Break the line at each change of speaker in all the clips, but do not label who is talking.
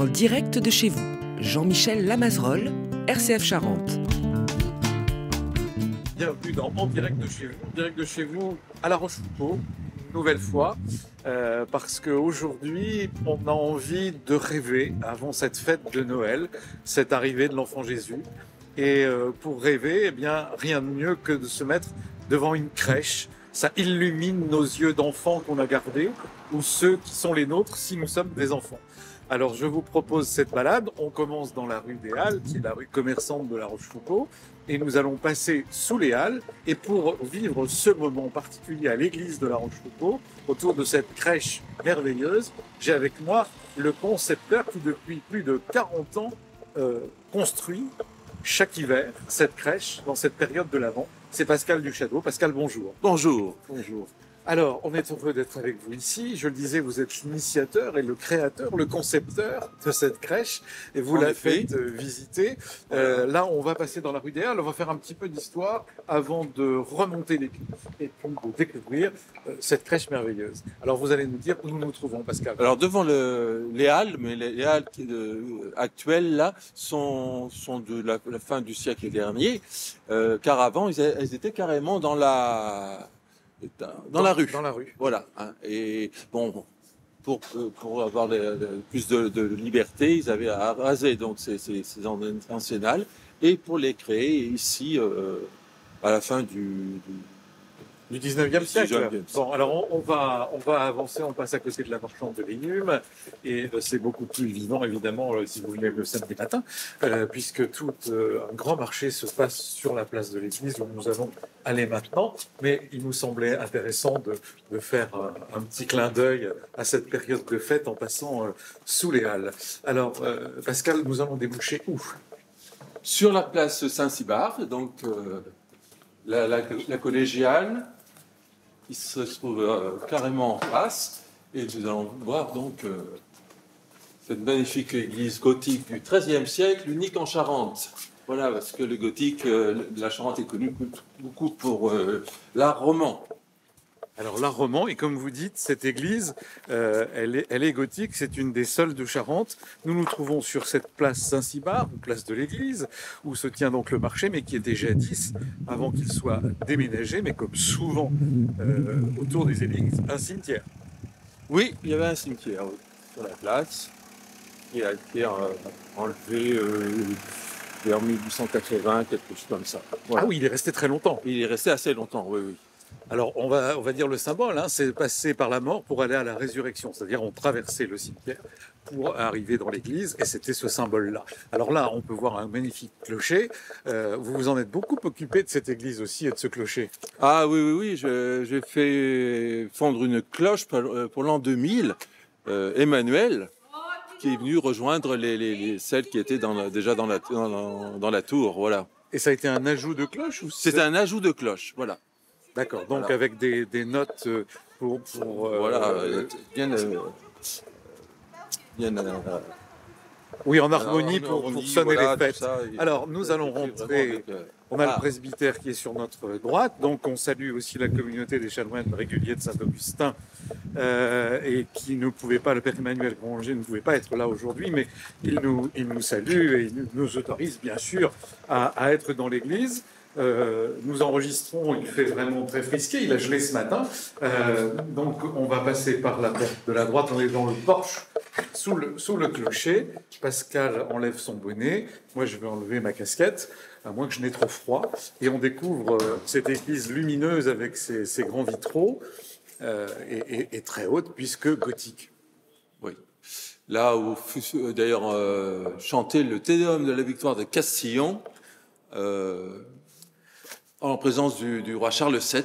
En direct de chez vous, Jean-Michel Lamazerolle, RCF Charente.
Bienvenue dans En direct de chez vous à La Rochefoucauld, une nouvelle fois, parce qu'aujourd'hui, on a envie de rêver avant cette fête de Noël, cette arrivée de l'enfant Jésus. Et pour rêver, eh bien, rien de mieux que de se mettre devant une crèche. Ça illumine nos yeux d'enfants qu'on a gardés, ou ceux qui sont les nôtres si nous sommes des enfants. Alors je vous propose cette balade. On commence dans la rue des Halles, qui est la rue commerçante de La Rochefoucauld, et nous allons passer sous les Halles. Et pour vivre ce moment particulier à l'église de La Rochefoucauld, autour de cette crèche merveilleuse, j'ai avec moi le concepteur qui depuis plus de 40 ans construit chaque hiver cette crèche dans cette période de l'Avent. C'est Pascal Duchâteau. Pascal, bonjour.
Bonjour.
Bonjour. Alors, on est heureux d'être avec vous ici. Je le disais, vous êtes l'initiateur et le créateur, le concepteur de cette crèche, et vous la faites visiter. Là, on va passer dans la rue des Halles. On va faire un petit peu d'histoire avant de remonter l'église et puis de découvrir cette crèche merveilleuse. Alors, vous allez nous dire où nous nous trouvons, Pascal.
Alors, devant les Halles, mais les Halles actuelles, là, sont de la fin du siècle dernier, car avant, elles étaient carrément dans la rue.
Dans la rue.
Voilà. Hein. Et bon, pour avoir plus de liberté, ils avaient à raser donc ces anciennes halles, et pour les créer ici à la fin du
19e siècle. Bon, alors on va avancer, on passe à côté de la marchande de légumes, et c'est beaucoup plus vivant évidemment si vous venez le samedi matin, puisque tout un grand marché se passe sur la place de l'église où nous allons aller maintenant. Mais il nous semblait intéressant de faire un petit clin d'œil à cette période de fête en passant sous les Halles. Alors Pascal, nous allons déboucher où?
Sur la place Saint-Cybard, donc la collégiale, qui se trouve carrément en face, et nous allons voir donc cette magnifique église gothique du XIIIe siècle, unique en Charente. Voilà, parce que le gothique de la Charente est connu beaucoup pour l'art roman.
Alors l'art roman, et comme vous dites, cette église, elle est gothique, c'est une des seules de Charente. Nous nous trouvons sur cette place Saint-Cybard, place de l'église, où se tient donc le marché, mais qui était jadis, avant qu'il soit déménagé, mais comme souvent autour des églises, un cimetière.
Oui, il y avait un cimetière sur la place, qui a été enlevé vers 1880, quelque chose comme ça. Voilà.
Ah oui, il est resté très longtemps.
Il est resté assez longtemps, oui, oui.
Alors, on va dire le symbole, hein, c'est passer par la mort pour aller à la résurrection. C'est-à-dire, on traversait le cimetière pour arriver dans l'église, et c'était ce symbole-là. Alors là, on peut voir un magnifique clocher. Vous vous en êtes beaucoup occupé de cette église aussi et de ce clocher.
Ah oui, oui, oui. J'ai fait fondre une cloche pour l'an 2000. Emmanuel, qui est venu rejoindre celles qui étaient déjà dans la tour, voilà.
Et ça a été un ajout de cloche ou
C'était un ajout de cloche, voilà.
D'accord, donc
voilà.
avec des notes pour
voilà, bien
oui, en harmonie pour sonner
voilà,
les fêtes.
Ça,
alors, nous allons rentrer. On a le presbytère qui est sur notre droite, donc on salue aussi la communauté des chanoines réguliers de Saint-Augustin, et qui ne pouvait pas, le Père Emmanuel Granger ne pouvait pas être là aujourd'hui, mais il nous salue et il nous autorise bien sûr à être dans l'église. Nous enregistrons, il fait vraiment très frisqué, il a gelé ce matin, donc on va passer par la porte de la droite, on est dans le porche, sous le clocher. Pascal enlève son bonnet, moi je vais enlever ma casquette, à moins que je n'ai trop froid, et on découvre cette église lumineuse avec ses grands vitraux, et très haute puisque gothique.
Oui. Là où fut d'ailleurs chanté le Te Deum de la victoire de Castillon, en présence du roi Charles VII,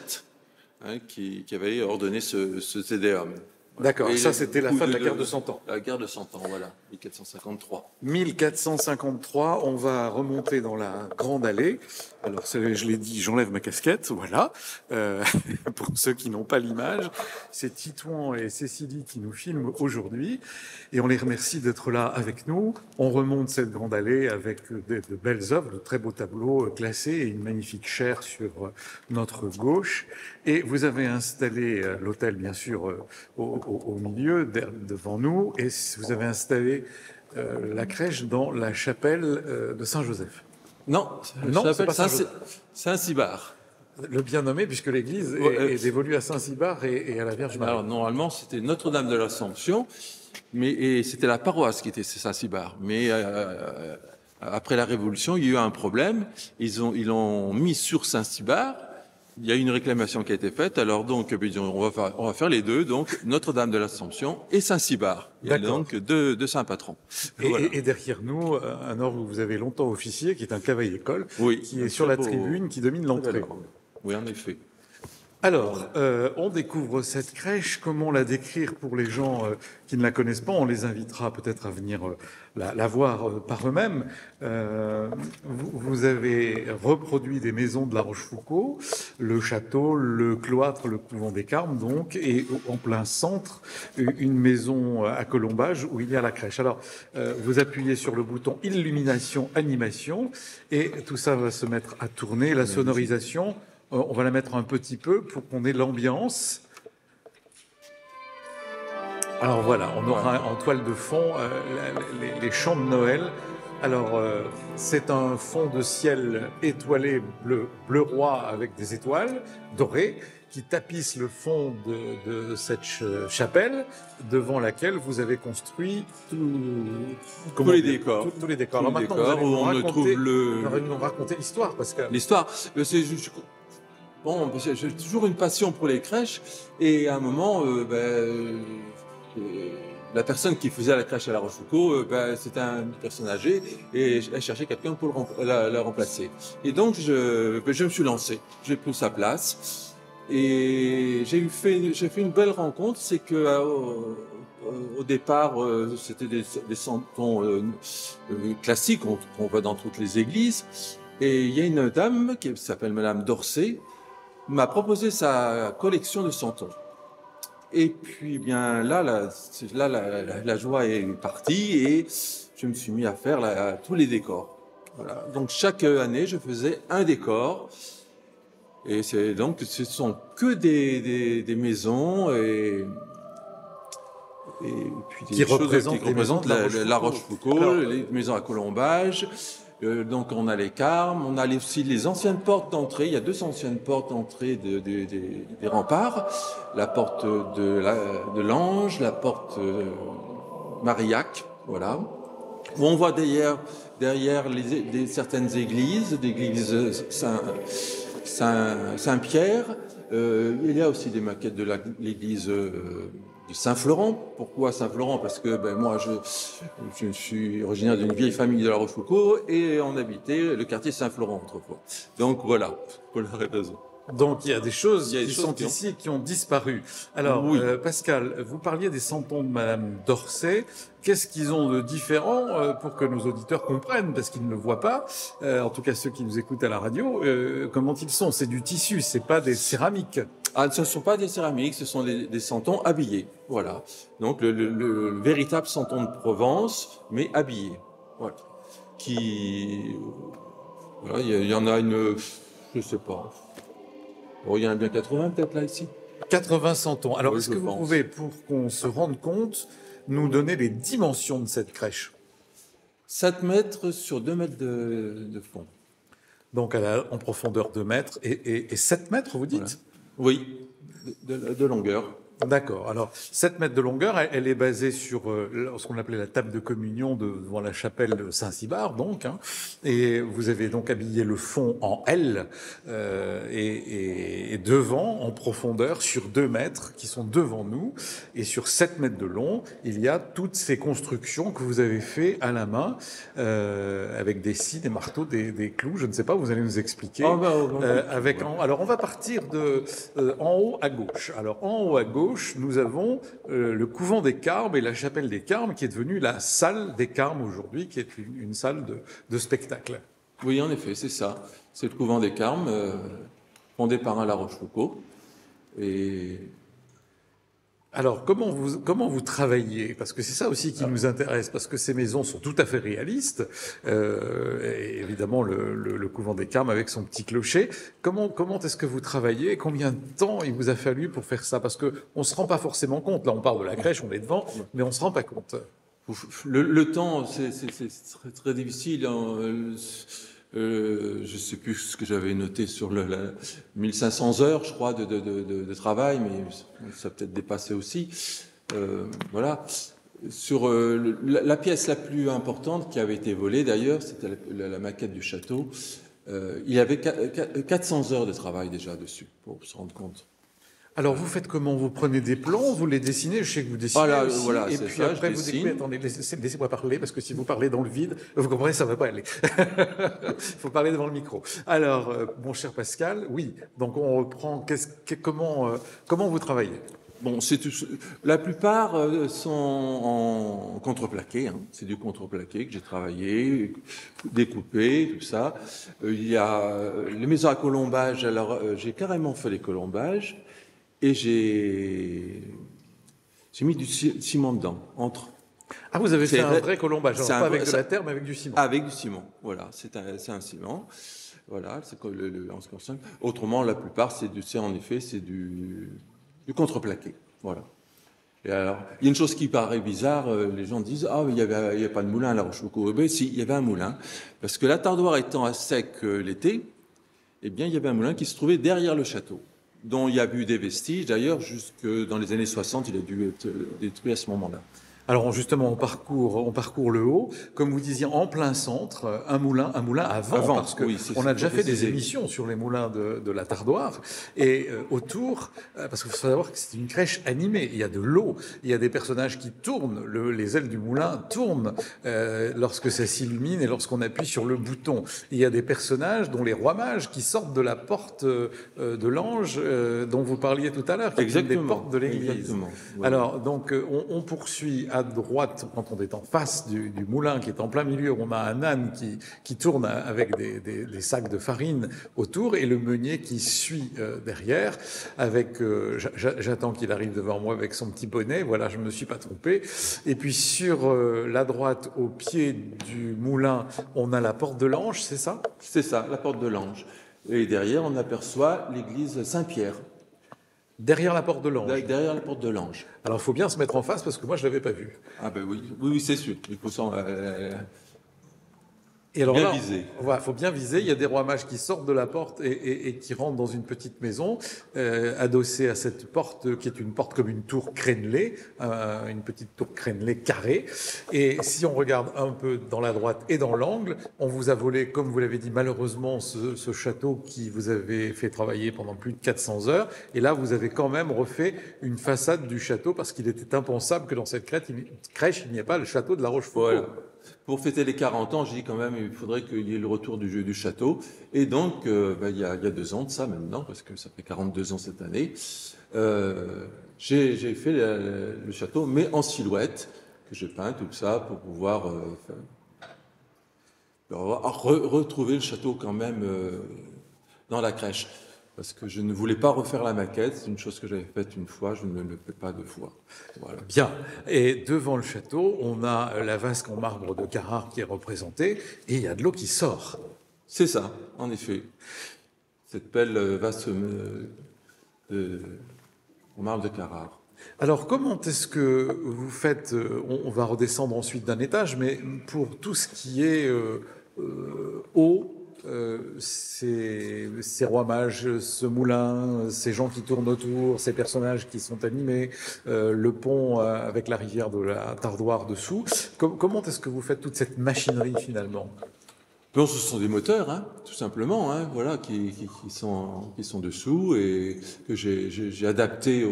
hein, qui avait ordonné ce Te Deum.
D'accord, ça c'était la fin de la guerre
de
de 100 ans.
La guerre de 100 ans, voilà, 1453.
1453, on va remonter dans la grande allée. Alors, je l'ai dit, j'enlève ma casquette, voilà. Pour ceux qui n'ont pas l'image, c'est Titouan et Cécilie qui nous filment aujourd'hui. Et on les remercie d'être là avec nous. On remonte cette grande allée avec de belles œuvres, de très beaux tableaux classés et une magnifique chaire sur notre gauche. Et vous avez installé l'autel, bien sûr, au milieu, devant nous. Et vous avez installé la crèche dans la chapelle de Saint-Joseph.
Non,
Non,
ça
c'est pas
s'appelle
Saint-Joseph.
Saint-Cybard.
Le bien nommé, puisque l'église est dévolue à Saint-Cybard et à la Vierge Marie.
Alors, normalement, c'était Notre-Dame de l'Assomption, et c'était la paroisse qui était Saint-Cybard. Mais après la Révolution, il y a eu un problème. Ils l'ont mis sur Saint-Cybard. Il y a eu une réclamation qui a été faite. Alors donc, on va faire les deux. Donc, Notre-Dame de l'Assomption et Saint-Cybard. Il y a donc deux saints patrons.
Et derrière nous, un orgue où vous avez longtemps officié, qui est un cavaille-école,
Oui,
qui est sur la tribune, qui domine l'entrée.
Oui, en effet.
Alors, on découvre cette crèche. Comment la décrire pour les gens qui ne la connaissent pas? On les invitera peut-être à venir la voir par eux-mêmes. Vous avez reproduit des maisons de La Rochefoucauld, le château, le cloître, le couvent des Carmes, donc, et en plein centre, une maison à colombage où il y a la crèche. Alors, vous appuyez sur le bouton illumination, animation, et tout ça va se mettre à tourner. La sonorisation, on va la mettre un petit peu pour qu'on ait l'ambiance. Alors voilà, on aura en toile de fond les chants de Noël. Alors, c'est un fond de ciel étoilé bleu roi avec des étoiles dorées qui tapissent le fond de cette chapelle devant laquelle vous avez construit tous les décors. Alors maintenant, vous allez nous raconter l'histoire.
L'histoire, c'est juste... Bon, j'ai toujours une passion pour les crèches, et à un moment, la personne qui faisait la crèche à La Rochefoucauld, c'était une personne âgée, et elle cherchait quelqu'un pour la remplacer. Et donc, je me suis lancé, j'ai pris sa place, et j'ai fait une belle rencontre. C'est que au départ, c'était des santons classiques qu'on voit dans toutes les églises, et il y a une dame qui s'appelle Madame Dorcet, m'a proposé sa collection de santons. Et puis, bien là, la joie est partie, et je me suis mis à faire tous les décors. Voilà. Donc, chaque année, je faisais un décor. Et ce sont que des maisons et puis des
qui
choses
représentent
la Rochefoucauld, les maisons à colombage. Donc on a les Carmes, on a aussi les anciennes portes d'entrée. Il y a deux anciennes portes d'entrée des remparts. La porte de l'Ange, la porte Marillac, voilà. Où on voit derrière certaines églises, d'églises Saint-Pierre. Il y a aussi des maquettes de l'église de Saint-Florent. Pourquoi Saint-Florent? Parce que moi, je suis originaire d'une vieille famille de La Rochefoucauld, et on habitait le quartier Saint-Florent autrefois. Donc voilà, pour la raison.
Donc il y a des choses qui sont ici qui ont disparu. Alors oui. Pascal, vous parliez des santons de Madame Dorcet. Qu'est-ce qu'ils ont de différent pour que nos auditeurs comprennent, parce qu'ils ne le voient pas, en tout cas ceux qui nous écoutent à la radio, comment ils sont? C'est du tissu, c'est pas des céramiques.
Ah, ce ne sont pas des céramiques, ce sont des santons habillés. Voilà. Donc le véritable santon de Provence, mais habillé. Voilà. Voilà, il y en a une, je sais pas. Bon, il y en a bien 80 peut-être là ici.
80 santons. Alors est-ce que vous pouvez, pour qu'on se rende compte, nous donner les dimensions de cette crèche?
7 mètres sur 2 mètres de fond.
Donc en profondeur 2 mètres et 7 mètres, vous dites?
Voilà. Oui, de longueur.
D'accord. Alors, 7 mètres de longueur, elle est basée sur ce qu'on appelait la table de communion devant la chapelle de Saint-Cybard, donc. Et vous avez donc habillé le fond en L et devant, en profondeur, sur 2 mètres qui sont devant nous. Et sur 7 mètres de long, il y a toutes ces constructions que vous avez fait à la main avec des scies, des marteaux, des clous. Je ne sais pas, vous allez nous expliquer. Alors, on va partir en haut à gauche. Alors, en haut à gauche, nous avons le couvent des Carmes et la chapelle des Carmes, qui est devenue la salle des Carmes aujourd'hui, qui est une salle de spectacle.
Oui, en effet, c'est ça. C'est le couvent des Carmes, fondé par un La Rochefoucauld. Et
alors, comment vous travaillez? Parce que c'est ça aussi qui nous intéresse, parce que ces maisons sont tout à fait réalistes. Et évidemment, le couvent des Carmes avec son petit clocher. Comment est-ce que vous travaillez? Combien de temps il vous a fallu pour faire ça? Parce que on se rend pas forcément compte. Là, on parle de la crèche, on est devant, mais on se rend pas compte.
Le temps, c'est très, très difficile. Je ne sais plus ce que j'avais noté sur 1500 heures, je crois, de travail, mais ça a peut-être dépassé aussi. Voilà. Sur la pièce la plus importante qui avait été volée, d'ailleurs, c'était la maquette du château. Il y avait 400 heures de travail déjà dessus, pour se rendre compte.
Alors, vous faites comment? Vous prenez des plans, vous les dessinez, je sais que vous dessinez aussi,
voilà,
et puis
ça,
après vous découpez. Attendez, laissez-moi parler, parce que si vous parlez dans le vide, vous comprenez, ça ne va pas aller. Il faut parler devant le micro. Alors, mon cher Pascal, oui, donc on reprend, comment vous travaillez?
Bon, la plupart sont en contreplaqué, hein. C'est du contreplaqué que j'ai travaillé, découpé, tout ça. Il y a les maisons à colombage, alors j'ai carrément fait les colombages et j'ai mis du ciment dedans, entre.
Ah, vous avez fait un vrai colombage, alors pas avec de la terre, mais avec du ciment.
Avec du ciment, voilà, c'est un ciment. Voilà, c'est en ce qui concerne. Autrement, la plupart, c'est du contreplaqué, voilà. Et alors, il y a une chose qui paraît bizarre, les gens disent « Ah, il n'y a pas de moulin à La Rochefoucauld ». Si, il y avait un moulin, parce que la Tardoire étant à sec l'été, eh bien, il y avait un moulin qui se trouvait derrière le château, dont il y a eu des vestiges, d'ailleurs, jusque dans les années 60, il a dû être détruit à ce moment-là.
Alors justement, on parcourt le haut, comme vous disiez, en plein centre, un moulin à vent, parce que oui, on a déjà fait des émissions sur les moulins de la Tardoire, et autour, parce qu'il faut savoir que c'est une crèche animée, il y a de l'eau, il y a des personnages qui tournent, les ailes du moulin tournent lorsque ça s'illumine et lorsqu'on appuie sur le bouton. Il y a des personnages, dont les rois mages, qui sortent de la porte de l'ange dont vous parliez tout à l'heure, qui sont des portes de l'église.
Exactement. Oui.
Alors donc on poursuit à droite, quand on est en face du moulin qui est en plein milieu, on a un âne qui tourne avec des sacs de farine autour et le meunier qui suit derrière. J'attends qu'il arrive devant moi avec son petit bonnet. Voilà, je me suis pas trompé. Et puis sur la droite, au pied du moulin, on a la porte de l'Ange, c'est ça?
C'est ça, la porte de l'Ange. Et derrière, on aperçoit l'église Saint-Pierre.
Derrière la porte de l'Ange.
Derrière la porte de l'Ange.
Alors, il faut bien se mettre en face parce que moi, je ne l'avais pas vu.
Ah ben oui, c'est sûr. Il faut
et alors
bien
là,
viser.
Voilà, faut bien viser. Il y a des rois mages qui sortent de la porte et qui rentrent dans une petite maison, adossée à cette porte qui est une porte comme une tour crénelée, une petite tour crénelée carrée. Et si on regarde un peu dans la droite et dans l'angle, on vous a volé, comme vous l'avez dit, malheureusement, ce château qui vous avait fait travailler pendant plus de 400 heures. Et là, vous avez quand même refait une façade du château parce qu'il était impensable que dans cette crèche, il n'y ait pas le château de La Rochefoucauld. Voilà.
Pour fêter les 40 ans, j'ai dit quand même, il faudrait qu'il y ait le retour du château. Et donc, il y a 2 ans de ça maintenant, parce que ça fait 42 ans cette année, j'ai fait le château, mais en silhouette, que j'ai peint, tout ça, pour pouvoir retrouver le château quand même dans la crèche. Parce que je ne voulais pas refaire la maquette, c'est une chose que j'avais faite une fois, je ne le fais pas 2 fois. Voilà.
Bien, et devant le château, on a la vasque en marbre de Carrare qui est représentée, et il y a de l'eau qui sort.
C'est ça, en effet. Cette belle vasque en marbre de Carrare.
Alors, comment est-ce que vous faites, on va redescendre ensuite d'un étage, mais pour tout ce qui est eau, ces rois mages, ce moulin, ces gens qui tournent autour, ces personnages qui sont animés, le pont avec la rivière de la Tardoire dessous. Comment est-ce que vous faites toute cette machinerie finalement?
Bon, ce sont des moteurs, hein, tout simplement, hein, voilà, qui sont dessous et que j'ai adapté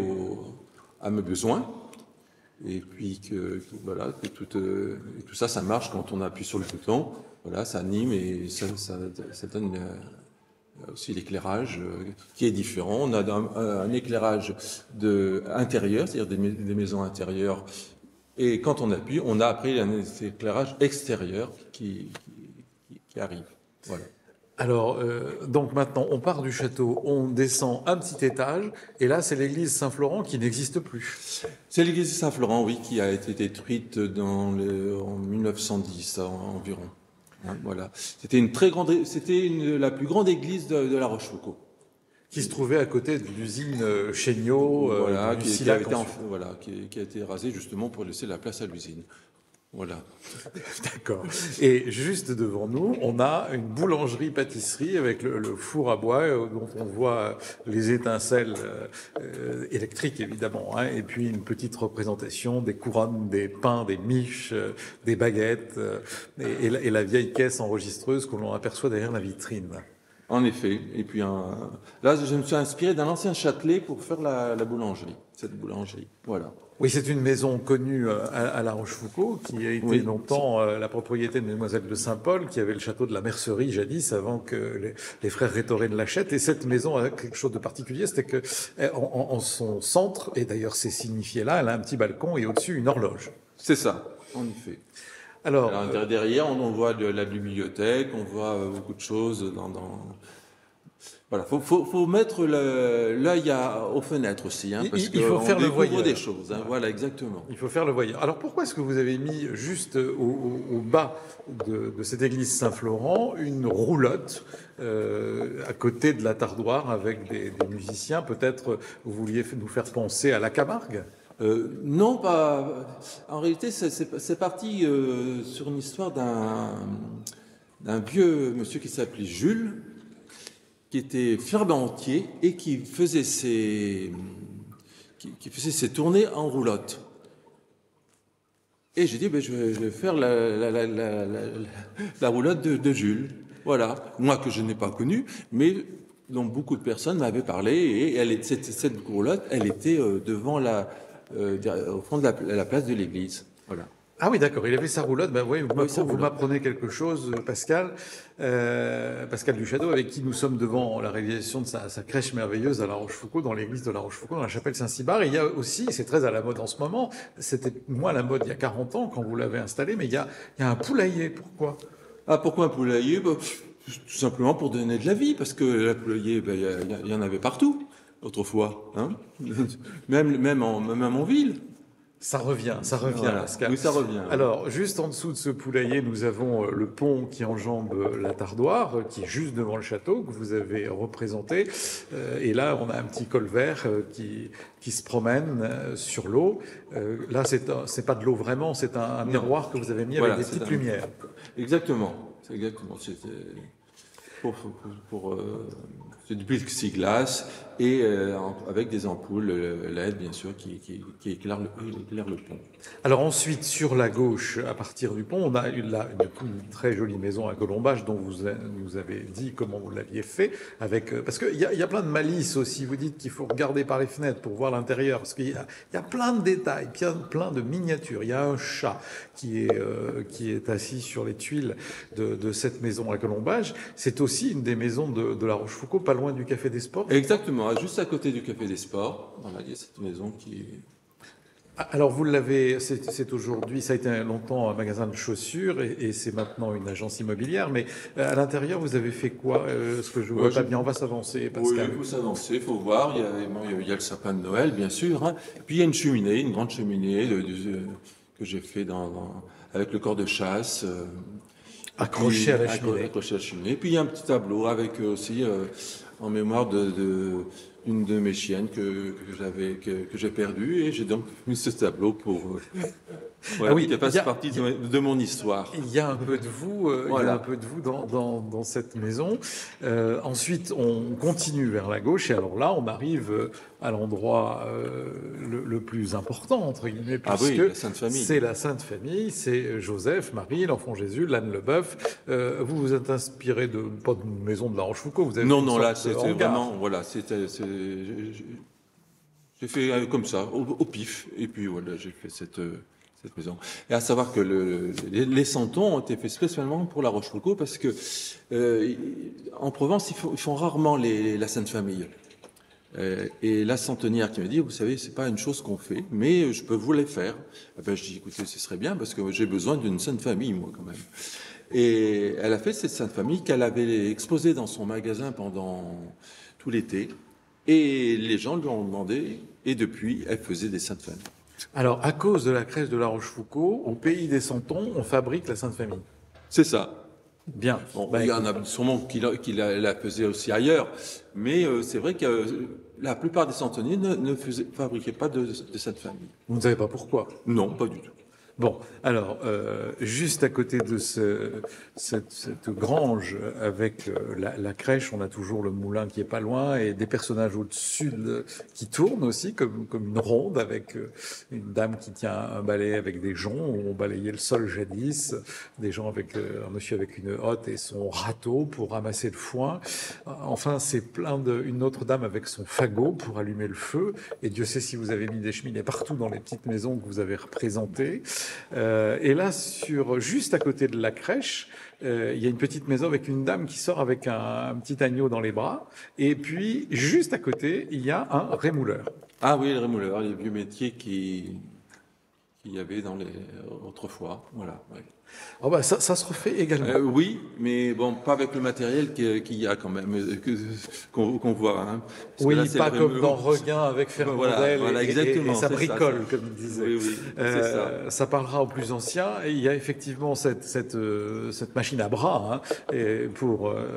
à mes besoins. Et puis voilà, que tout ça, ça marche quand on appuie sur le bouton. Voilà, ça anime et ça donne aussi l'éclairage qui est différent. On a un éclairage intérieur, c'est-à-dire des maisons intérieures. Et quand on appuie, on a après un éclairage extérieur qui arrive. Voilà.
Alors, donc maintenant, on part du château, on descend un petit étage, et là, c'est l'église Saint-Florent qui n'existe plus.
C'est l'église Saint-Florent, oui, qui a été détruite en 1910 environ. Hein, voilà. C'était la plus grande église de La Rochefoucauld.
Qui se trouvait à côté de l'usine Chéniaud,
qui a été rasée justement pour laisser la place à l'usine. Voilà.
D'accord. Et juste devant nous, on a une boulangerie-pâtisserie avec le four à bois dont on voit les étincelles électriques, évidemment, hein, et puis une petite représentation des couronnes, des pains, des miches, des baguettes, et la vieille caisse enregistreuse que l'on aperçoit derrière la vitrine.
En effet. Et puis là, je me suis inspiré d'un ancien Châtelet pour faire la boulangerie, cette boulangerie. Voilà.
Oui, c'est une maison connue à La Rochefoucauld, qui a été longtemps la propriété de Mesdemoiselles de Saint-Paul, qui avait le château de la Mercerie jadis, avant que les frères Rétoré ne l'achètent. Et cette maison a quelque chose de particulier, c'était que en son centre, et d'ailleurs c'est signifié là, elle a un petit balcon et au-dessus une horloge.
C'est ça, en effet. Alors derrière, on voit la bibliothèque, on voit beaucoup de choses Voilà, faut mettre l'œil aux fenêtres aussi, hein, parce qu'il faut faire le voyeur des choses. Hein, voilà, exactement.
Il faut faire le voyeur. Alors pourquoi est-ce que vous avez mis juste au bas de cette église Saint-Florent une roulotte à côté de la tardoire avec des musiciens? Peut-être vous vouliez nous faire penser à la Camargue?
Non, pas. En réalité, c'est parti sur une histoire d'un vieux monsieur qui s'appelait Jules, qui était ferblantier et qui faisait ses tournées en roulotte. Et j'ai dit, je vais faire la roulotte de Jules. Voilà. Moi, que je n'ai pas connu, mais dont beaucoup de personnes m'avaient parlé. Et cette roulotte, elle était devant au fond de la place de l'église. Voilà.
Ah oui, d'accord, il avait sa roulotte. Ben oui, vous m'apprenez quelque chose, Pascal. Pascal Duchâteau, avec qui nous sommes devant la réalisation de sa crèche merveilleuse à La Rochefoucauld, dans l'église de La Rochefoucauld, dans la chapelle Saint-Cybard. Et il y a aussi, c'est très à la mode en ce moment, c'était moins la mode il y a 40 ans quand vous l'avez installé, mais il y a un poulailler. Pourquoi?
Ah, pourquoi un poulailler? Tout simplement pour donner de la vie, parce que le poulailler, il y en avait partout, autrefois. Hein, même en ville.
Ça revient,
voilà.
Pascal.
Oui, ça revient.
Alors, juste en dessous de ce poulailler, nous avons le pont qui enjambe la tardoire, qui est juste devant le château, que vous avez représenté. Et là, on a un petit colvert qui se promène sur l'eau. Là, c'est pas de l'eau vraiment, c'est un miroir que vous avez mis avec des petites lumières.
Exactement. C'est exactement. C'est du plexiglas et avec des ampoules LED, bien sûr, qui éclairent le pont.
Alors ensuite, sur la gauche, à partir du pont, on a une très jolie maison à Colombage dont vous avez dit comment vous l'aviez fait. Parce qu'il y a plein de malices aussi. Vous dites qu'il faut regarder par les fenêtres pour voir l'intérieur. Parce qu'il y a plein de détails, plein de miniatures. Il y a un chat qui est assis sur les tuiles de cette maison à Colombage. C'est aussi une des maisons de La Rochefoucauld, pas loin du Café des Sports.
Exactement, juste à côté du Café des Sports. Il y a cette maison qui est...
Alors vous l'avez, c'est aujourd'hui, ça a été longtemps un magasin de chaussures et c'est maintenant une agence immobilière, mais à l'intérieur vous avez fait quoi? Ce que je vois pas bien, on va s'avancer, Pascal.
Oui, il faut s'avancer, il faut voir, il y a le sapin de Noël bien sûr, hein. Puis il y a une cheminée, une grande cheminée que j'ai fait avec le corps de chasse.
Accroché à la cheminée.
Accroché à la cheminée. Et puis il y a un petit tableau avec aussi en mémoire d'une de mes chiennes que j'ai perdue, et j'ai donc mis ce tableau pour qui fasse partie de mon histoire.
Il y a un peu de vous, il y a un peu de vous dans cette maison. Ensuite, on continue vers la gauche, et alors là, on arrive à l'endroit le plus important, entre guillemets, puisque
la Sainte Famille.
C'est la Sainte Famille, c'est Joseph, Marie, l'enfant Jésus, l'âne le bœuf. Vous vous êtes inspiré pas d'une maison de La Rochefoucauld, vous avez
non, là, c'était vraiment, voilà, j'ai fait comme ça, au pif, et puis voilà, j'ai fait cette maison. Et à savoir que les santons ont été faits spécialement pour La Rochefoucauld, parce que en Provence, ils font rarement la Sainte Famille. Et la centenière qui m'a dit, vous savez, c'est pas une chose qu'on fait, mais je peux vous les faire. Je dis, écoutez, ce serait bien, parce que j'ai besoin d'une Sainte Famille, moi, quand même. Et elle a fait cette Sainte Famille qu'elle avait exposée dans son magasin pendant tout l'été. Et les gens lui ont demandé, et depuis, elle faisait des Saintes Familles.
Alors, à cause de la crèche de La Rochefoucauld, au pays des Santons, on fabrique la Sainte Famille.
C'est ça.
Bien.
Bon, il y en a sûrement qui la faisaient aussi ailleurs, mais c'est vrai que la plupart des centeniers ne fabriquaient pas de Sainte Famille.
Vous ne savez pas pourquoi?
Non, pas du tout.
Bon, alors, juste à côté de cette grange avec la crèche, on a toujours le moulin qui est pas loin et des personnages au-dessus qui tournent aussi, comme une ronde avec une dame qui tient un balai avec des joncs où on balayait le sol jadis, des gens avec un monsieur avec une hotte et son râteau pour ramasser le foin. Enfin, c'est une autre dame avec son fagot pour allumer le feu. Et Dieu sait si vous avez mis des cheminées partout dans les petites maisons que vous avez représentées. Et là, juste à côté de la crèche, il y a une petite maison avec une dame qui sort avec un petit agneau dans les bras. Et puis, juste à côté, il y a un rémouleur.
Ah oui, le rémouleur, les vieux métiers qu'il y avait autrefois. Voilà. Ouais.
Oh bah ça se refait également.
Oui, mais bon, pas avec le matériel qu'il y a quand même, qu'on voit. Hein.
Oui, pas comme dans Regain avec Fermondel
voilà,
et ça bricole, comme il disait.
Oui, c'est ça.
Ça parlera aux plus anciens. Et il y a effectivement cette machine à bras. Hein, et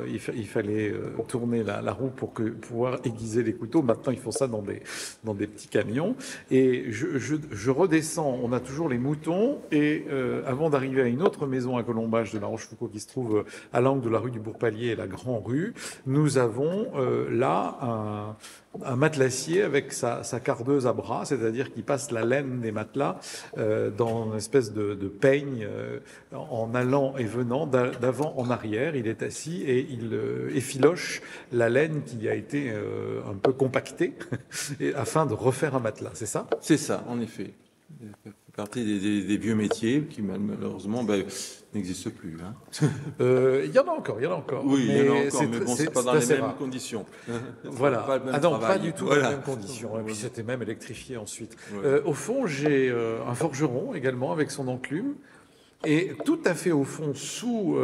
il fallait tourner la roue pour pouvoir aiguiser les couteaux. Maintenant, ils font ça dans des petits camions. Et je redescends. On a toujours les moutons. Et avant d'arriver à une autre maison à Colombage de La Rochefoucauld qui se trouve à l'angle de la rue du Bourg-Palier et la Grand-Rue, nous avons là un matelassier avec sa cardeuse à bras, c'est-à-dire qu'il passe la laine des matelas dans une espèce de peigne en allant et venant d'avant en arrière. Il est assis et il effiloche la laine qui a été un peu compactée afin de refaire un matelas, c'est ça ?
C'est ça, en effet. Partie des vieux métiers qui malheureusement n'existent plus. Hein.
Il y en a encore.
Oui, il y en a encore, mais bon, c'est pas dans les mêmes conditions.
Voilà. Pas du tout dans les mêmes conditions. Et puis c'était même électrifié ensuite. Au fond, j'ai un forgeron également avec son enclume. Et tout à fait au fond, sous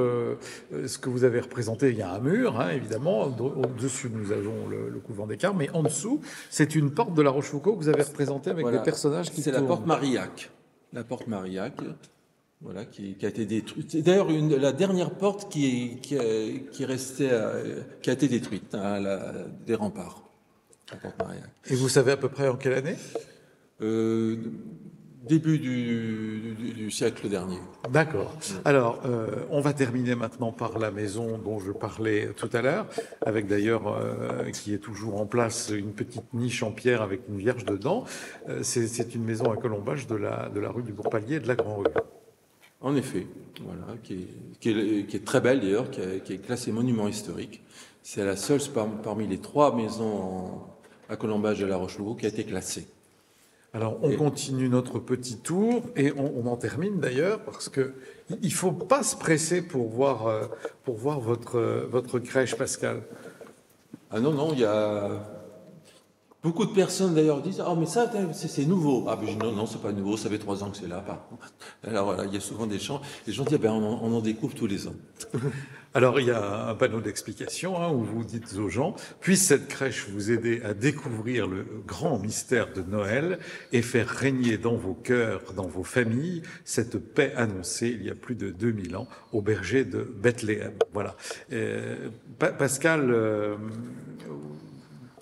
ce que vous avez représenté, il y a un mur, hein, évidemment. Au-dessus, nous avons le couvent des Carmes. Mais en dessous, c'est une porte de La Rochefoucauld que vous avez représentée avec des personnages qui tournent.
C'est la porte Marillac. La porte Marillac, voilà, qui a été détruite. C'est d'ailleurs la dernière porte qui a été détruite, hein, des remparts. La porte Marillac.
Et vous savez à peu près en quelle année ?
Début du siècle dernier.
D'accord. Alors, on va terminer maintenant par la maison dont je parlais tout à l'heure, avec d'ailleurs, qui est toujours en place, une petite niche en pierre avec une vierge dedans. C'est une maison à Colombage de la rue du Bourg-Palier et de la Grand-Rue.
En effet, voilà, qui est très belle d'ailleurs, qui est classée monument historique. C'est la seule parmi les 3 maisons à Colombage de La Rochefoucauld qui a été classée.
Alors, on continue notre petit tour et on en termine d'ailleurs parce que il faut pas se presser pour voir votre crèche, Pascal.
Ah non, il y a beaucoup de personnes d'ailleurs disent « Ah, mais ça, c'est nouveau. » Ah, mais non, c'est pas nouveau, ça fait 3 ans que c'est là. Alors voilà, il y a souvent des gens, les gens disent « on en découvre tous les ans. »
Alors, il y a un panneau d'explication où vous dites aux gens « Puisse cette crèche vous aider à découvrir le grand mystère de Noël et faire régner dans vos cœurs, dans vos familles, cette paix annoncée il y a plus de 2000 ans au berger de Bethléem. » Voilà. Pascal,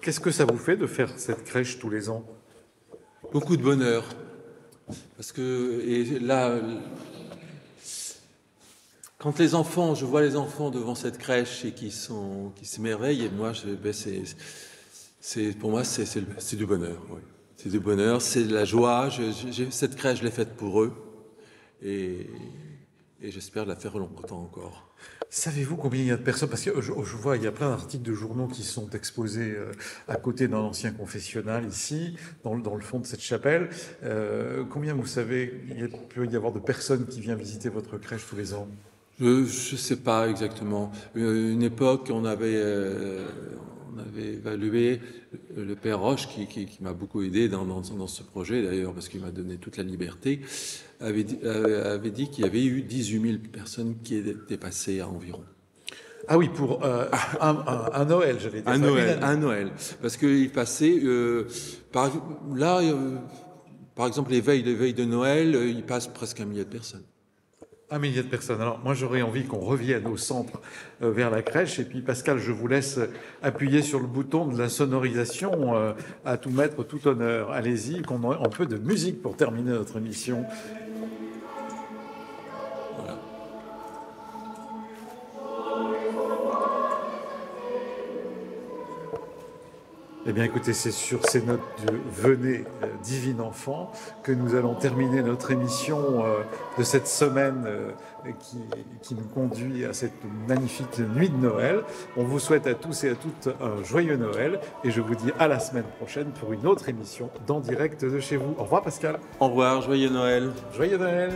qu'est-ce que ça vous fait de faire cette crèche tous les ans ?
Beaucoup de bonheur. Parce que là... Quand je vois les enfants devant cette crèche et qui s'émerveillent, et moi, pour moi, c'est du bonheur. Oui. C'est du bonheur, c'est de la joie. Cette crèche, je l'ai faite pour eux, et j'espère la faire longtemps encore.
Savez-vous combien il y a de personnes ? Parce que je vois, il y a plein d'articles de journaux qui sont exposés à côté d'un ancien confessionnal ici, dans le fond de cette chapelle. Combien, vous savez, il peut y avoir de personnes qui viennent visiter votre crèche tous les ans ?
Je ne sais pas exactement. Une époque, on avait évalué le père Roche, qui m'a beaucoup aidé dans ce projet d'ailleurs, parce qu'il m'a donné toute la liberté, avait dit qu'il y avait eu 18 000 personnes qui étaient passées à environ.
Ah oui, pour un Noël, j'allais dire.
Un Noël. Parce qu'il passait... par exemple, les veilles de Noël, il passe presque 1 millier de personnes.
1 millier de personnes. Alors, moi, j'aurais envie qu'on revienne au centre vers la crèche. Et puis, Pascal, je vous laisse appuyer sur le bouton de la sonorisation à tout mettre, tout honneur. Allez-y, qu'on ait un peu de musique pour terminer notre émission. Eh bien écoutez, c'est sur ces notes de Venez divin enfant que nous allons terminer notre émission de cette semaine qui nous conduit à cette magnifique nuit de Noël. On vous souhaite à tous et à toutes un joyeux Noël et je vous dis à la semaine prochaine pour une autre émission d'En Direct de chez vous. Au revoir Pascal.
Au revoir, joyeux Noël.
Joyeux Noël.